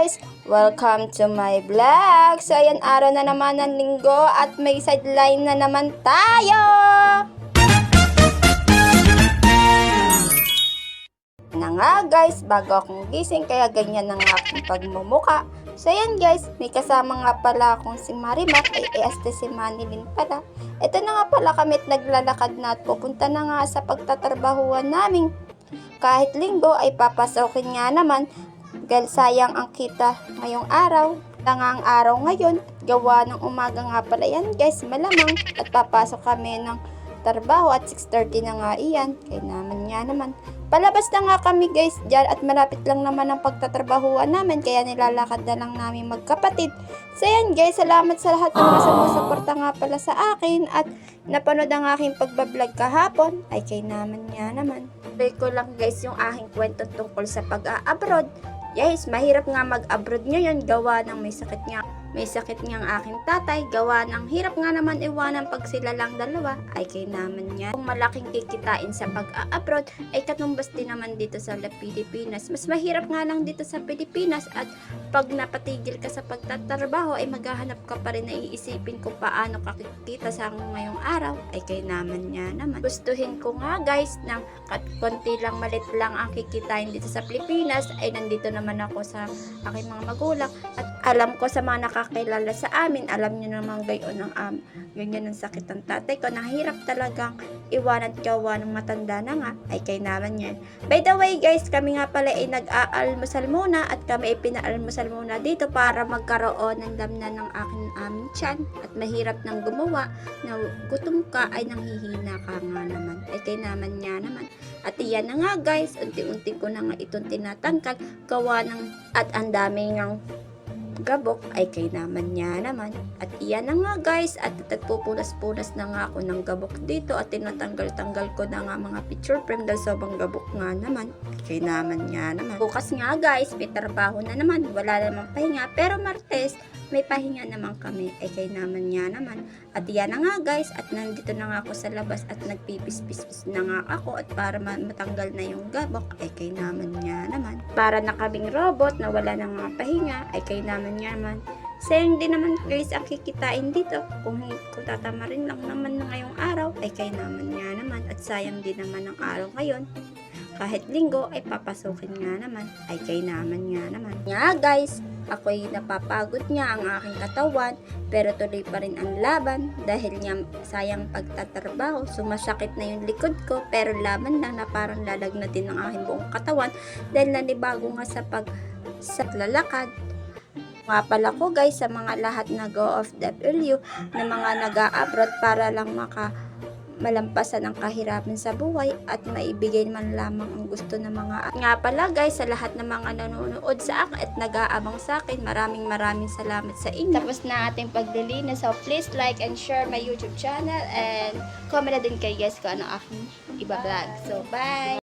guys! Welcome to my vlog! So ayan, araw na naman ng linggo at may sideline na naman tayo! Na nga guys, bago akong gising kaya ganyan ang aking pagmumuka. So ayan guys, may kasama nga pala akong si Marimac, ay si Manilyn pala. Ito na nga pala kami at naglalakad na at pupunta na nga sa pagtatrabahuan namin. Kahit linggo ay papasokin nga naman. Dahil sayang ang kita ngayong araw. Nga ang araw ngayon, gawa ng umaga nga pala yan guys, malamang. At papasok kami ng trabaho at 6:30 na nga iyan. Kaya naman. Palabas na nga kami guys dyan at malapit lang naman ang pagtatrabahuan namin. Kaya nilalakad na lang namin magkapatid. So yan guys, salamat sa lahat ng mga sumusuporta nga pala sa akin. At napanood ang aking pagbablog kahapon. Ay kay naman. Play ko lang guys yung aking kwento tungkol sa pag-a-abroad. Yes, mahirap nga mag-abroad ngayon, gawa ng may sakit nga ang aking tatay, gawa ng hirap nga naman iwanan pag sila lang dalawa, ay kay naman yan. Kung malaking kikitain sa pag-a-abroad, ay katumbas din naman dito sa Pilipinas. Mas mahirap nga lang dito sa Pilipinas at pag napatigil ka sa pagtatrabaho, ay maghahanap ka pa rin na iisipin kung paano ka kikita sa ngayong araw, ay kay naman. Gustuhin ko nga guys, na konti lang, malit lang ang kikitain dito sa Pilipinas, ay nandito naman ako sa aking mga magulang at alam ko sa mga nakakilala sa amin, alam nyo naman gayon ganyan ang sakit ng tatay ko, nahirap talagang iwanan gawa ng matanda na nga, ay kay naman yan. By the way guys, kami nga pala ay nag-aalmusal muna at kami ay pinaalmusal muna dito para magkaroon ng damnan ng aming tiyan at mahirap nang gumawa na gutom ka ay nanghihina ka nga naman, ay kay naman. At iyan na nga guys, unti-unti ko na nga itong tinatangkal gawa ng at ang dami ng gabok, ay kay naman. At iyan na nga guys, at nagpupunas-punas na nga ako ng gabok dito at tinatanggal-tanggal ko na nga mga picture frame dahil sobrang gabok nga naman, ay kay naman. Bukas nga guys, may trabaho na naman, wala namang pahinga, pero Martes may pahinga naman kami, ay kay naman. At iyan na nga guys, at nandito na nga ako sa labas at nagpipis-pis na nga ako at para matanggal na yung gabok, ay kay naman. Para na kaming robot na wala nang mga pahinga, ay kay naman. Sayang din naman guys ang kikitain dito kung tatama rin lang naman na ngayong araw, ay kay naman. At sayang din naman ang araw ngayon, kahit linggo ay papasukin nga naman, ay kay naman. Nga guys, ako'y napapagod nga ang aking katawan, pero tuloy pa rin ang laban dahil nga sayang pagtatrabaho, sumasakit na yung likod ko, pero laban lang na parang lalagnatin ang aking buong katawan dahil nanibago nga sa lalakad. Nga pala ko guys sa mga lahat na OFW na mga nag-a-abroad para lang malampasan ang kahirapan sa buhay at maibigay man lamang ang gusto ng mga. Nga pala guys, sa lahat ng mga nanonood sa akin at nag-aabang sa akin, maraming salamat sa inyo. Tapos na ating paglilinis, so please like and share my YouTube channel and comment na din kayo guys kung ano aking iba-vlog. So bye!